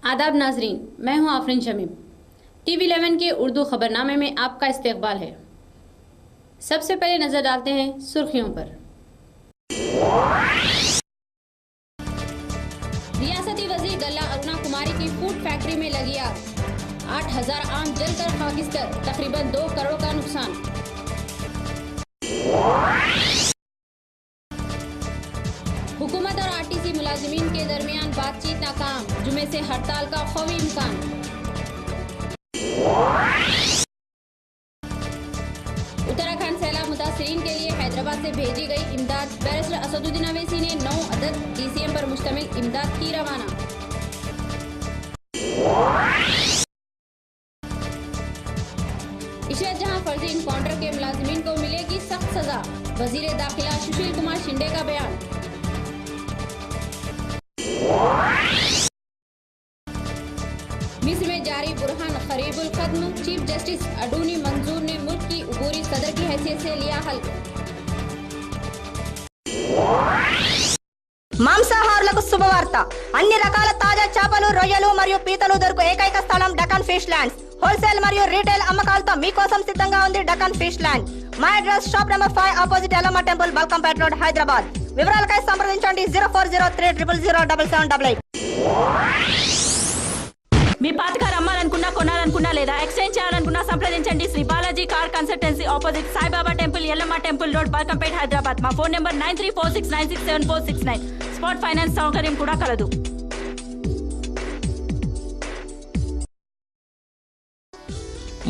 आदाब नाजरीन, मैं हूं आफरीन शमीम। टीवी 11 के उर्दू खबरनामे में आपका इस्तकबाल है। सबसे पहले नजर डालते हैं सुर्खियों पर। रियासती वजीर गल्ला अरुणा कुमारी की फूड फैक्ट्री में लगी आग, 8000 आम जलकर खाकिस्तर, तकरीबन 2 करोड़ का नुकसान। हुकूमत और आरटीसी मुलाजिमीन के दरमियान बातचीत नाकाम, जुमे से हड़ताल का खौफी इम्कान। उत्तराखंड सैलाब मुतासरीन के लिए हैदराबाद से भेजी गई इमदाद, बैरिस्टर असदुद्दीन अवैसी ने 9 अदद डीसीएम पर मुश्तमिल इमदाद की रवाना। इशरत जहां फर्जी इनकाउंटर के मुलाजिमीन को मिलेगी सख्त सजा, वजीर दाखिला सुशील कुमार शिंदे का बयान। मिस्र में जारी बुरहान खरीबुल खत्म, चीफ जस्टिस अडूनी मंजूर ने मुल्क की उबूरी सदर की हैसियत से लिया हल्फ। మాంసాహారులకు శుభవార్త, అన్ని రకాల తాజా చేపలు, రొయ్యలు మరియు పీతలు దొరుకు ఏకైక స్థలం డకన్ ఫిష్ ల్యాండ్స్. హోల్సేల్ మరియు రీటైల్ అమ్మకాలతో మీకోసం సిద్ధంగా ఉంది డకన్ ఫిష్ ల్యాండ్. మా address shop number 5 opposite Yellamma temple, Balkampet road, Hyderabad. వివరాలకై సంప్రదించండి 0403000788. మీ పాత కారు అమ్మాలనుకున్నా, కొనాలనుకున్నా లేదా ఎక్స్చేంజ్ చేయాలనుకున్నా సంప్రదించండి Shri Balaji car consultancy, opposite Saibaba temple, Yellamma temple road, Balkampet, Hyderabad. మా ఫోన్ నెంబర్ 9346967469. స్పాట్ ఫైనాన్స్ సౌకర్యం కూడా కలదు.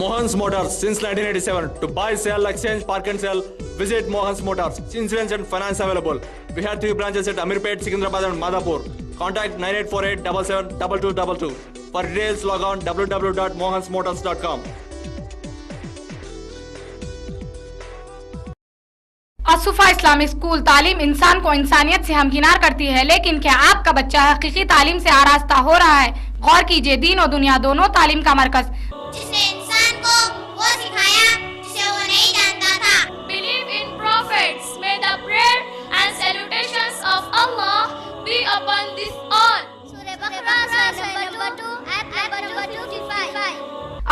Mohan's Motors since 1987. To buy, sell, exchange, park and sell, visit Mohan's Motors. Insurance and finance available. We have 3 branches at Amirpet, Secunderabad and Madhapur. Contact 9848772222. For details, log on www.mohansmotors.com. Asufa Islamic school तालीम इंसान को इंसानियत से हमकिनार करती है, लेकिन क्या आपका बच्चा हकीकी तालीम से आरास्ता हो रहा है? गौर कीजिए, दीन और दुनिया दोनों तालीम का मरकज, जिसने इंसान को वो सिखाया जिसे वो नहीं जानता था। Believe in prophets. May the prayer and salutations of Allah be upon this all. सूरह बकरा number 2 ayat number 255.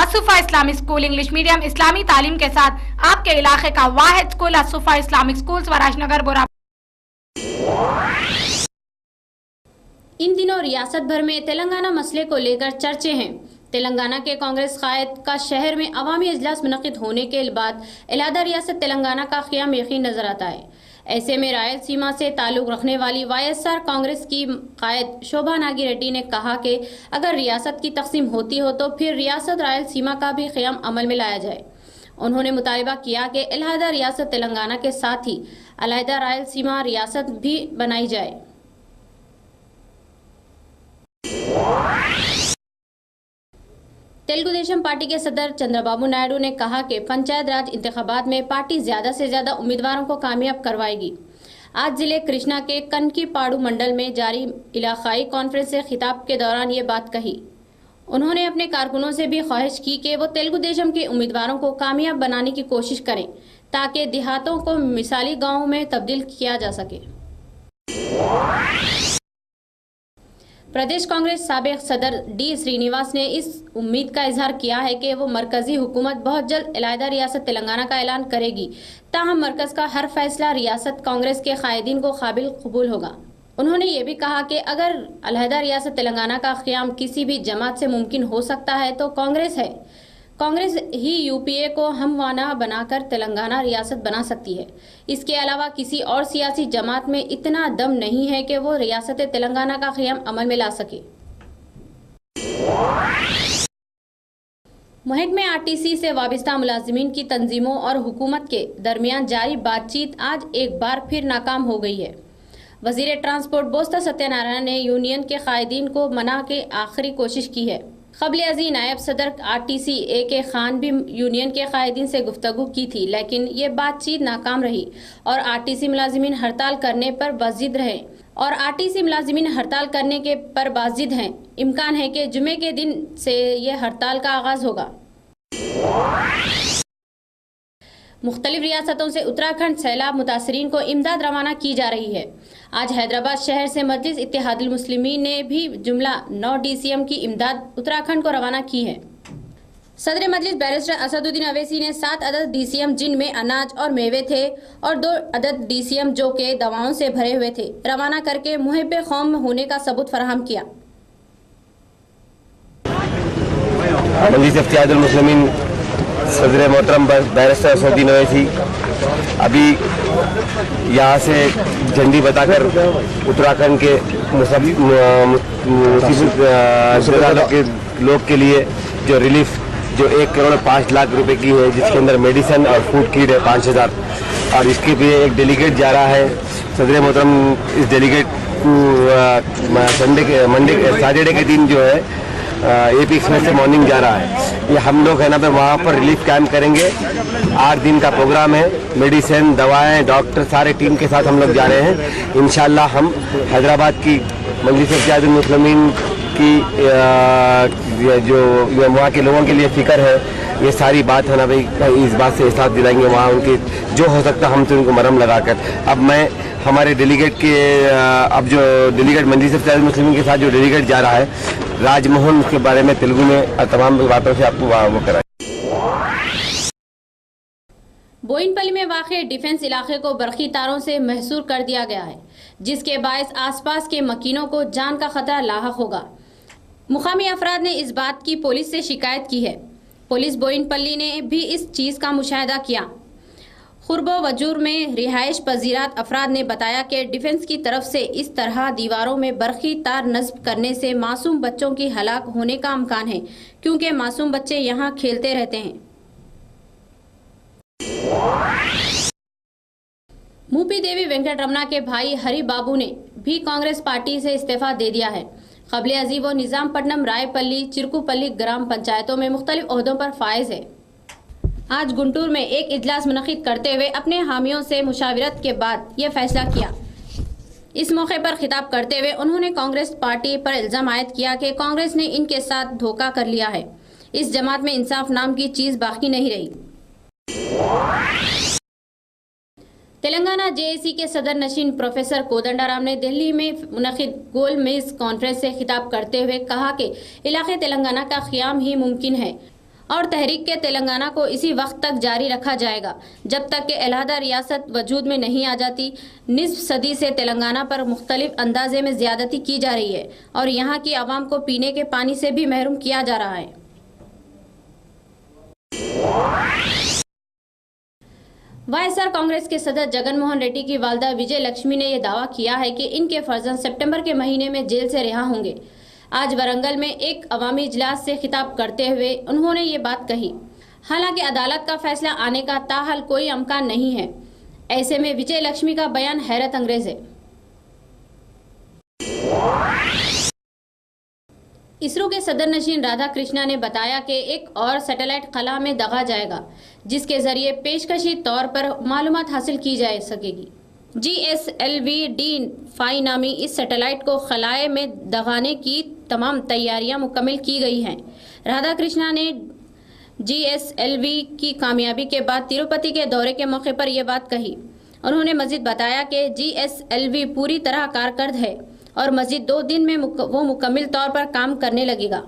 असुफा Islamic school English medium इस्लामी तालीम के साथ आपके इलाके का वाहिद school असुफा Islamic school, Swarajnagar, Bora. इन दिनों रियासत भर में तेलंगाना मसले को लेकर चर्चे हैं। तेलंगाना के कांग्रेस कायद का शहर में अवामी इजलास मुनक़िद होने के बाद इलादा रियासत तेलंगाना का क़याम यकीन नजर आता है। ऐसे में रायलसीमा से ताल्लुक़ रखने वाली वाईएसआर कांग्रेस की कायद शोभा नागी रेड्डी ने कहा कि अगर रियासत की तक़सीम होती हो तो फिर रियासत रायलसीमा का भी क़याम अमल में लाया जाए। उन्होंने मुतालबा किया कि अलहदा रियासत तेलंगाना के साथ ही अलहदा रायलसीमा रियासत भी बनाई जाए। तेलुगु देशम पार्टी के सदर चंद्रबाबू नायडू ने कहा कि पंचायत राज इंतखाबात में पार्टी ज़्यादा से ज़्यादा उम्मीदवारों को कामयाब करवाएगी। आज जिले कृष्णा के कनकीपाड़ू मंडल में जारी इलाकाई कॉन्फ्रेंस से खिताब के दौरान ये बात कही। उन्होंने अपने कारकुनों से भी ख्वाहिश की कि वो तेलुगु देशम के उम्मीदवारों को कामयाब बनाने की कोशिश करें ताकि देहातों को मिसाली गाँवों में तब्दील किया जा सके। प्रदेश कांग्रेस साबिक सदर डी श्रीनिवास ने इस उम्मीद का इजहार किया है कि वो मरकजी हुकूमत बहुत जल्द अलहदा रियासत तेलंगाना का ऐलान करेगी, ताहम मरकज का हर फैसला रियासत कांग्रेस के कायदीन को काबिल कबूल होगा। उन्होंने ये भी कहा कि अगर अलहदा रियासत तेलंगाना का क़याम किसी भी जमात से मुमकिन हो सकता है तो कांग्रेस है। कांग्रेस ही यूपीए को हमवाना बनाकर तेलंगाना रियासत बना सकती है। इसके अलावा किसी और सियासी जमात में इतना दम नहीं है कि वो रियासत तेलंगाना का क़याम अमल में ला सके। महकमे आरटीसी से वाबस्ता मुलाजिमीन की तंजीमों और हुकूमत के दरमियान जारी बातचीत आज एक बार फिर नाकाम हो गई है। वजीर ट्रांसपोर्ट बोस्ता सत्यनारायण ने यूनियन के कायदीन को मना के आखिरी कोशिश की है। क़ब्ल अज़ीं नायब सदर आरटीसी ए.के. खान भी यूनियन के कायदीन से गुफ्तगू की थी, लेकिन ये बातचीत नाकाम रही और आरटीसी मुलाजिमीन हड़ताल करने पर बाज़िद रहे हैं। इम्कान है कि जुमे के दिन से ये हड़ताल का आगाज़ होगा। مختلف ریاستوں سے اتراکھنڈ سیلاب متاثرین کو امداد روانہ کی جا رہی ہے. آج حیدرآباد شہر سے مجلس اتحاد المسلمین نے بھی جملہ 9 DCM کی امداد اتراکھنڈ کو روانہ کی ہے. صدر مجلس بیرسٹر اسد الدین اویسی نے 7 عدد DCM جن میں اناج اور میوے تھے اور 2 عدد DCM جو کہ دواؤں سے بھرے ہوئے تھے روانہ کر کے محب قوم ہونے کا ثبوت فراہم کیا. مجلس اتحاد المسلمین صدر محترم بیرسٹر اسد الدین اویسی ابھی یہاں سے جھنڈی بتا کر اتراکھنڈ کے کے لوگ کے لیے جو ریلیف جو 1,05,00,000 روپے کی ہے، جس کے اندر میڈیسن اور فوڈ کٹ ہے 5,000، اور اس کے لیے ایک ڈیلیگیٹ جا رہا ہے. صدر محترم اس ڈیلیگیٹ کو سیٹرڈے کے دن جو ہے AP ایکسپریس سے مارننگ جا رہا ہے. یہ ہم لوگ ہے نا وہاں پر ریلیف کیمپ کریں گے. 8 دن کا پروگرام ہے. میڈیسن، دوائیں، ڈاکٹر سارے ٹیم کے ساتھ ہم لوگ جا رہے ہیں. انشاءاللہ ہم حیدرآباد کی مجلس اتحاد المسلمین کی جو وہاں کے لوگوں کے لیے فکر ہے، یہ ساری بات ہے نا بھائی اس بات سے احساس دلائیں گے. وہاں ان کے جو ہو سکتا ہم سے ان کو مرہم لگا کر. اب میں ہمارے ڈیلیگیٹ کے اب جو ڈیلیگیٹ مجلس اتحاد المسلمین کے ساتھ جو ڈیلیگیٹ جا رہا ہے راج موہن، اس کے بارے میں تیلگو میں تمام باتوں سے آپ کو وہ کرائیں. بوئن پلی میں واقع ڈیفنس علاقے کو برقی تاروں سے محصور کر دیا گیا ہے، جس کے باعث آس پاس کے مکینوں کو جان کا خطرہ لاحق ہوگا. مقامی افراد نے اس بات کی پولیس سے شکایت کی ہے. پولیس بوئن پلی نے بھی اس چیز کا مشاہدہ کیا. قرب و وجور میں رہائش پذیرات افراد نے بتایا کہ ڈیفنس کی طرف سے اس طرح دیواروں میں برقی تار نصب کرنے سے معصوم بچوں کی ہلاک ہونے کا امکان ہے، کیونکہ معصوم بچے یہاں کھیلتے رہتے ہیں. موپی دیوی وینکٹ رمنا کے بھائی ہری بابو نے بھی کانگریس پارٹی سے استعفیٰ دے دیا ہے. قبل ازیں وہ نظام پٹنم، رائے پلی، چرکو پلی گرام پنچایتوں میں مختلف عہدوں پر فائز ہے. آج گنٹور میں ایک اجلاس منعقد کرتے ہوئے اپنے حامیوں سے مشاورت کے بعد یہ فیصلہ کیا. اس موقع پر خطاب کرتے ہوئے انہوں نے کانگریس پارٹی پر الزام عائد کیا کہ کانگریس نے ان کے ساتھ دھوکہ کر لیا ہے. اس جماعت میں انصاف نام کی چیز باقی نہیں رہی. تلنگانہ JAC کے صدر نشین پروفیسر کودنڈا رام نے دہلی میں منعقد گول میز کانفرنس سے خطاب کرتے ہوئے کہا کہ علاقے تلنگانہ کا قیام ہی ممکن ہے اور تحریک کے تلنگانہ کو اسی وقت تک جاری رکھا جائے گا جب تک کہ علیحدہ ریاست وجود میں نہیں آ جاتی. نصف صدی سے تلنگانہ پر مختلف اندازے میں زیادتی کی جا رہی ہے اور یہاں کی عوام کو پینے کے پانی سے بھی محروم کیا جا رہا ہے. YSR کانگریس کے صدر جگن موہن ریڈی کی والدہ وجے لکشمی نے یہ دعویٰ کیا ہے کہ ان کے فرزند سپٹمبر کے مہینے میں جیل سے رہا ہوں گے. آج ورنگل میں ایک عوامی اجلاس سے خطاب کرتے ہوئے انہوں نے یہ بات کہی. حالانکہ عدالت کا فیصلہ آنے کا تاحال کوئی امکان نہیں ہے. ایسے میں وجے لکشمی کا بیان حیرت انگیز ہے. اسرو کے صدر نشین رادھا کرشنا نے بتایا کہ ایک اور سیٹلائٹ خلا میں دگا جائے گا جس کے ذریعے پیشکشی طور پر معلومات حاصل کی جا سکے گی. GSLV-D5 نامی اس سیٹلائٹ کو خلائے میں دگانے کی تمام تیاریاں مکمل کی گئی ہیں. رادھا کرشنا نے GSLV کی کامیابی کے بعد تروپتی کے دورے کے موقع پر یہ بات کہی. انہوں نے مزید بتایا کہ GSLV پوری طرح کارکرد ہے اور مزید 2 دن میں وہ مکمل طور پر کام کرنے لگے گا.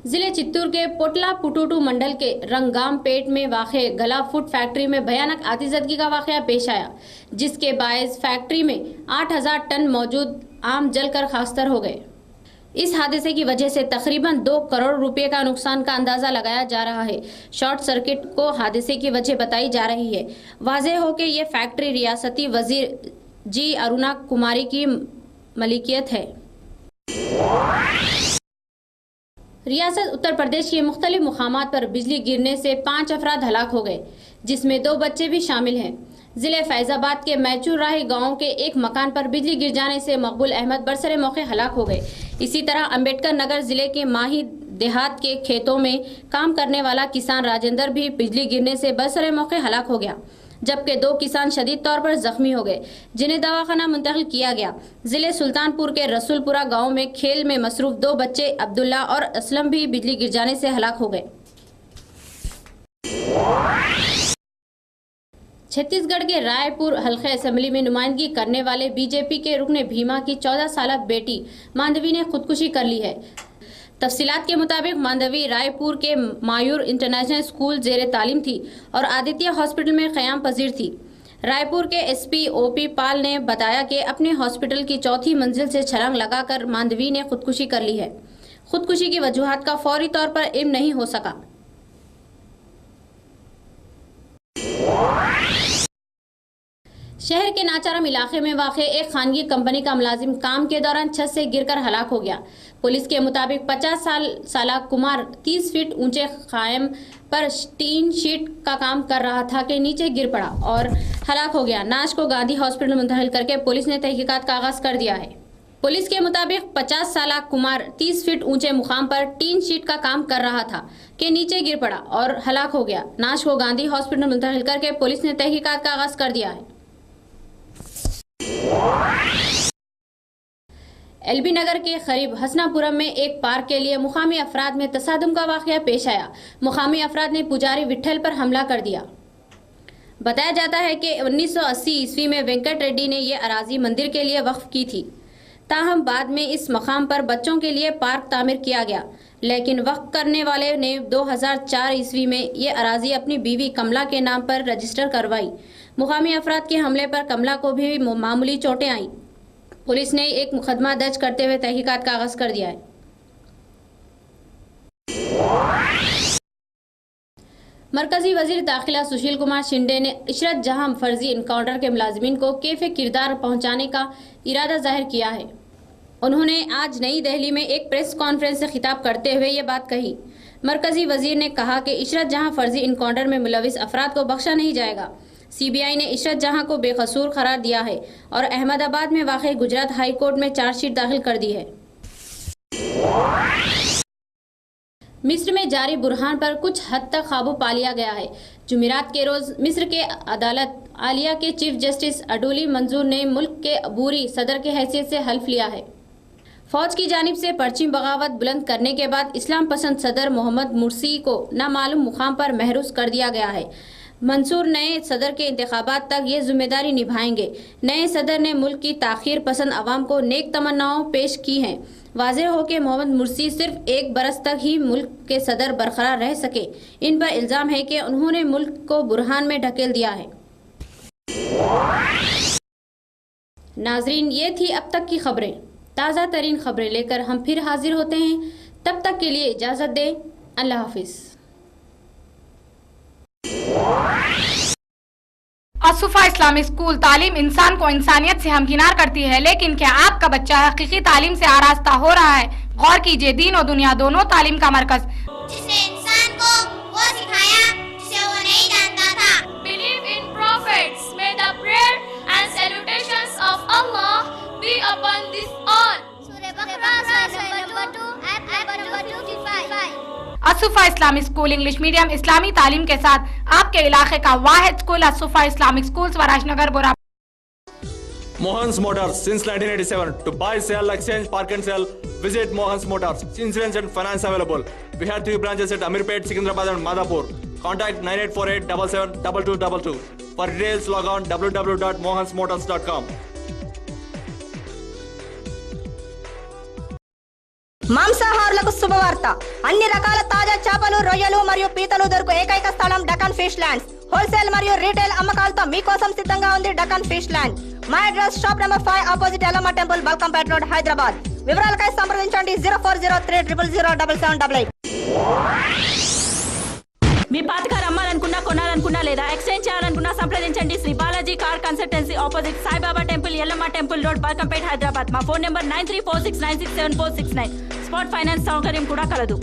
ضلع چتور کے پوٹلا پٹوٹو منڈل کے رنگام پیٹ میں واقع گلا فوڈ فیکٹری میں بھیانک آتشزدگی کا واقعہ پیش آیا جس کے باعث فیکٹری میں 8,000 ٹن موجود آم جل کر خاکستر ہو گئے. اس حادثے کی وجہ سے تقریباً 2 کروڑ روپے کا نقصان کا اندازہ لگایا جا رہا ہے. شارٹ سرکٹ کو حادثے کی وجہ بتائی جا رہی ہے. واضح ہو کہ یہ فیکٹری ریاستی وزیر جی ارونا کماری کی ملکیت ہے. ریاست اتر پردیش کے مختلف مقامات پر بجلی گرنے سے 5 افراد ہلاک ہو گئے جس میں 2 بچے بھی شامل ہیں. ضلع فیض آباد کے میچور راہی گاؤں کے ایک مکان پر بجلی گر جانے سے مقبول احمد برسر موقع ہلاک ہو گئے. اسی طرح امبیڈکر نگر ضلع کے ماہی دیہات کے کھیتوں میں کام کرنے والا کسان راجندر بھی بجلی گرنے سے برسر موقع ہلاک ہو گیا جبکہ 2 کسان شدید طور پر زخمی ہو گئے جنہیں دواخانہ منتقل کیا گیا. ضلع سلطان پور کے رسول پورہ گاؤں میں کھیل میں مصروف 2 بچے عبداللہ اور اسلم بھی بجلی گر جانے سے ہلاک ہو گئے. छत्तीसगढ़ के रायपुर हल्के असेंबली में नुमाइंदगी करने वाले बीजेपी के रुकने भीमा की 14 साल बेटी मांडवी ने खुदकुशी कर ली है। तफसीलात के मुताबिक मांडवी रायपुर के मायूर इंटरनेशनल स्कूल जेर तालीम थी और आदित्य हॉस्पिटल में क़याम पजीर थी। रायपुर के एसपी ओपी पाल ने बताया कि अपने हॉस्पिटल की चौथी मंजिल से छलांग लगाकर मांडवी ने खुदकुशी कर ली है। खुदकुशी की वजूहात का फौरी तौर पर इल्म नहीं हो सका। शहर के नाचाराम इलाके में वाक़े एक खानगी कंपनी का मुलाजिम काम के दौरान छत से गिरकर हलाक हो गया। पुलिस के मुताबिक 50 साल कुमार 30 फीट ऊंचे खायम पर टीन शीट का काम कर रहा था कि नीचे गिर पड़ा और हलाक हो गया। नाश को गांधी हॉस्पिटल मुंतकिल करके पुलिस ने तहकीकात का आगाज कर दिया है। पुलिस के मुताबिक 50 साल कुमार 30 फीट ऊंचे मुकाम पर टीन शीट का काम कर रहा था कि नीचे गिर पड़ा और हलाक हो गया। नाश को गांधी हॉस्पिटल मुंतकिल करके पुलिस ने तहकीकात का आगाज कर दिया है। एलबी नगर के करीब हसनापुरम में एक पार्क के लिए मुकामी अफराद में तसादुम का वाक़या पेश आया। मुकामी अफराद ने पुजारी विट्ठल पर हमला कर दिया। बताया जाता है कि 1980 ईस्वी में वेंकट रेड्डी ने यह अराजी मंदिर के लिए वक्फ की थी। ताहम बाद में इस मकाम पर बच्चों के लिए पार्क तामीर किया गया, लेकिन वक्फ करने वाले ने 2004 ईस्वी में यह अराजी अपनी बीवी कमला के नाम पर रजिस्टर करवाई। मुकामी अफराद के हमले पर कमला को भी मामूली चोटें आईं। पुलिस ने एक मुकदमा दर्ज करते हुए तहकीकात का आगाज कर दिया है। मरकजी वजीर दाखिला सुशील कुमार शिंदे ने इशरत जहां फर्जी इनकाउंटर के मुलाजिमीन को कैफे किरदार पहुंचाने का इरादा जाहिर किया है। उन्होंने आज नई दिल्ली में एक प्रेस कॉन्फ्रेंस से खिताब करते हुए ये बात कही। मरकजी वजीर ने कहा कि इशरत जहां फर्जी इनकाउंटर में मुलविस अफराद को बख्शा नहीं जाएगा। सीबीआई ने इशरत जहां को बेकसूर करार दिया है और अहमदाबाद में वाक़ गुजरात हाई कोर्ट में चार्जशीट दाखिल कर दी है। मिस्र में जारी बुरहान पर कुछ हद तक काबू पा लिया गया है। जुमेरात के रोज मिस्र के अदालत आलिया के चीफ जस्टिस अडूली मंजूर ने मुल्क के अबूरी सदर के हैसियत से हल्फ लिया है। फौज की जानिब से परचम बगावत बुलंद करने के बाद इस्लाम पसंद सदर मोहम्मद मुर्सी को नामालूम मुकाम पर महरूस कर दिया गया है। मंसूर नए सदर के इंतखाबात तक ये जिम्मेदारी निभाएंगे। नए सदर ने मुल्क की ताखीर पसंद अवाम को नेक तमन्नाओं पेश की हैं। वाज़ेह हो कि मोहम्मद मुर्सी सिर्फ एक बरस तक ही मुल्क के सदर बरकरार रह सके। इन पर इल्ज़ाम है कि उन्होंने मुल्क को बुरहान में ढकेल दिया है। नाजरीन, ये थी अब तक की खबरें। ताज़ा तरीन खबरें लेकर हम फिर हाजिर होते हैं। तब तक के लिए इजाज़त दें। अल्लाह हाफिज़। असुफा इस्लामिक स्कूल तालीम इंसान को इंसानियत से हमकिनार करती है, लेकिन क्या आपका बच्चा हकीकी तालीम से आरास्ता हो रहा है? गौर कीजिए, दीन और दुनिया दोनों तालीम का मरकज, जिसने इंसान को वो सिखाया जिसे वो नहीं जानता था। Believe in prophets. May the prayer and salutations of Allah be upon this all. सूरह बकरा number 2 ayat number 255। असुफा Islamic school English medium इस्लामी तालीम के साथ आपके इलाके का वाहिद स्कूल असुफा इस्लामिक स्कूल स्वराजनगर बोरा। Mohan's Motors since 1987. To buy, sell, exchange, park and sell, visit Mohan's Motors. Insurance and finance available. We have 3 branches at Amirpet, Sikandrabad and Madhapur. Contact 9848 77 2222. For details, log on www.mohansmotors.com. మాంసాహారులకు శుభవార్త. అన్ని రకాల తాజా చేపలు, రొయ్యలు మరియు పీతలు దొరుకు ఏకైక స్థలం డకాన్ ఫిష్ ల్యాండ్స్. హోల్సేల్ మరియు రీటైల్ అమ్మకాలతో మీకోసం సిద్ధంగా ఉంది డకాన్ ఫిష్ ల్యాండ్. మా address shop number 5 opposite Yellamma temple, Balkampet road, Hyderabad. వివరాలకై సంప్రదించండి 0403000088. మీ పాత కార్ అమ్మాలనుకున్నా కొనాలనుకున్నా లేదా ఎక్స్చేంజ్ చేయాలనుకున్నా సంప్రదించండి Shri Balaji car consultancy opposite Saibaba temple, Yellamma temple road, Balkampet, Hyderabad. మా ఫోన్ నెంబర్ 9346967469. స్పాట్ ఫైనాన్స్ సౌకర్యం కూడా కలదు.